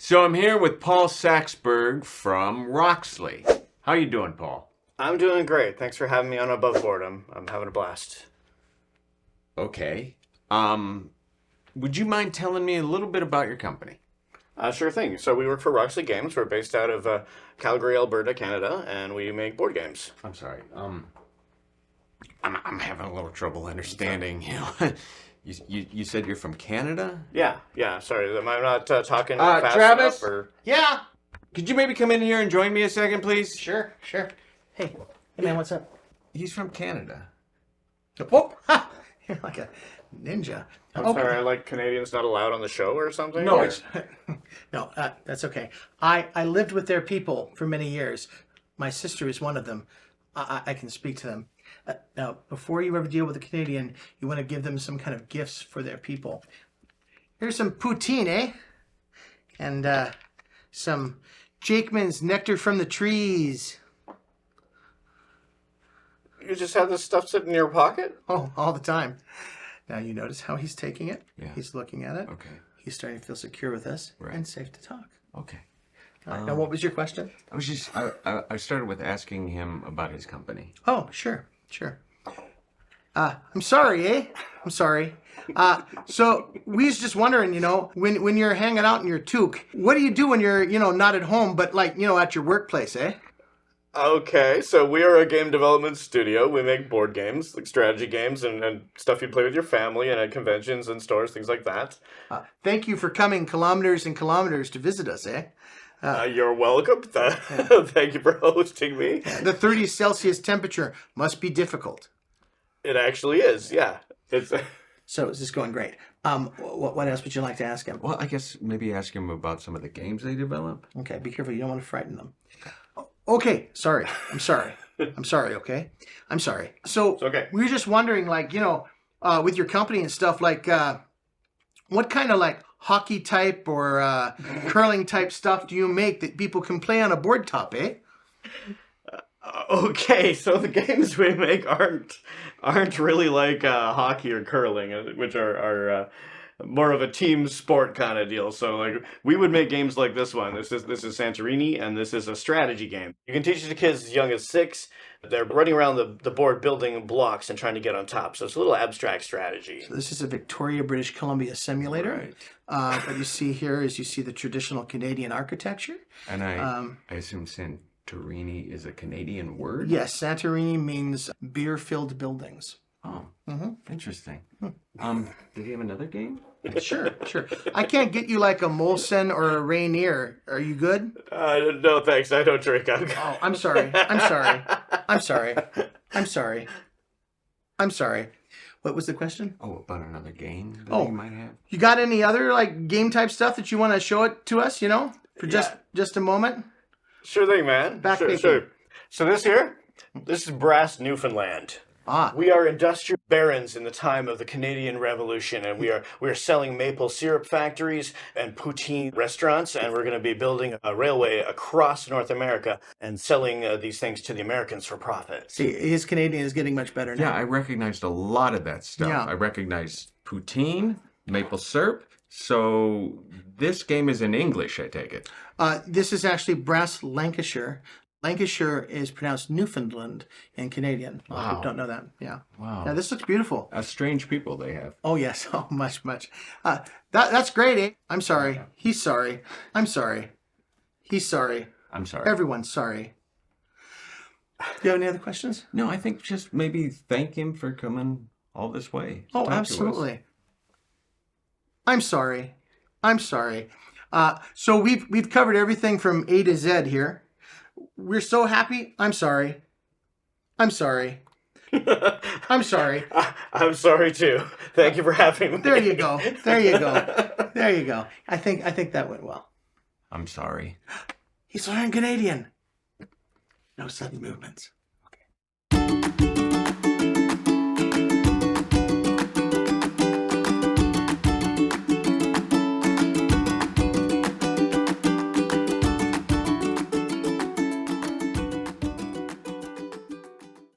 So I'm here with Paul Saxberg from Roxley. How you doing, Paul? I'm doing great. Thanks for having me on Above Board. I'm having a blast. Okay. Would you mind telling me a little bit about your company? Sure thing. So we work for Roxley Games. We're based out of Calgary, Alberta, Canada, and we make board games. I'm sorry. I'm having a little trouble understanding. You said you're from Canada? Yeah. Sorry, am I not talking fast Travis? enough? Or... Yeah. Could you maybe come in here and join me a second, please? Sure. Hey man, what's up? He's from Canada. Whoa! Ha! You're like a ninja. I'm sorry, like Canadians not allowed on the show or something? No, or... it's No, that's okay. I lived with their people for many years. My sister is one of them. I can speak to them. Now, before you ever deal with a Canadian, you want to give them some kind of gifts for their people. Here's some poutine, eh? And some Jakeman's nectar from the trees. You just have this stuff sitting in your pocket? Oh, all the time. Now you notice how he's taking it. Yeah. He's looking at it. okay. He's starting to feel secure with us Right. and safe to talk. Okay. All right, now, what was your question? I started with asking him about his company. Oh, sure. I'm sorry, eh? I'm sorry. So we was just wondering, when you're hanging out in your toque, what do you do when you're, not at home, but at your workplace, eh? Okay, so we are a game development studio. We make board games, like strategy games and stuff you'd play with your family and at conventions and stores, things like that. Thank you for coming kilometers and kilometers to visit us, eh? You're welcome. Thank you for hosting me. The 30 Celsius temperature must be difficult. It actually is, yeah. It's So is this going great? What else would you like to ask him? Well, I guess maybe ask him about some of the games they develop. Okay, be careful. You don't want to frighten them. Okay, sorry. I'm sorry. Okay? I'm sorry. So It's okay. we were just wondering, with your company and stuff, what kind of, hockey type or curling type stuff do you make that people can play on a board top, eh? Okay, so the games we make aren't really like hockey or curling, which are more of a team sport kind of deal. So we would make games like this one. This is Santorini, and this is a strategy game. You can teach it to kids as young as 6. They're running around the board building blocks and trying to get on top. So it's a little abstract strategy. So this is a Victoria, British Columbia simulator. Right. What you see here is the traditional Canadian architecture. And I assume Santorini is a Canadian word? Yes, Santorini means beer-filled buildings. Oh, Mm-hmm. interesting. Did he have another game? Sure. I can't get you like a Molson or a Rainier. Are you good? No, thanks. I don't drink alcohol. Oh, I'm sorry. What was the question? Oh, about another game that Oh. he might have? You got any other game type stuff that you want to show it to us, for just a moment? Sure thing, man. Back sure. thinking. So this is Brass, Newfoundland. Ah, We are industrial barons in the time of the Canadian Revolution, and we are selling maple syrup factories and poutine restaurants, and we're going to be building a railway across North America and selling these things to the Americans for profit. see, his Canadian is getting much better Yeah, now. I recognized a lot of that stuff. Yeah. I recognized poutine, maple syrup. So this game is in English, I take it. This is actually Brass, Lancashire. Lancashire is pronounced Newfoundland in Canadian. A lot of people don't know that. Yeah. Wow. Now this looks beautiful. Strange people they have. Oh yes. Oh, much. That's great, eh? I'm sorry. He's sorry. I'm sorry. He's sorry. I'm sorry. Everyone's sorry. Do you have any other questions? No, I think just maybe thank him for coming all this way. to Oh, talk to us. absolutely. I'm sorry. So we've covered everything from A to Z here. We're so happy. I'm sorry. I'm sorry I'm sorry too. Thank you for having me. There you go. I think that went well. I'm sorry. He's learning Canadian. No sudden movements.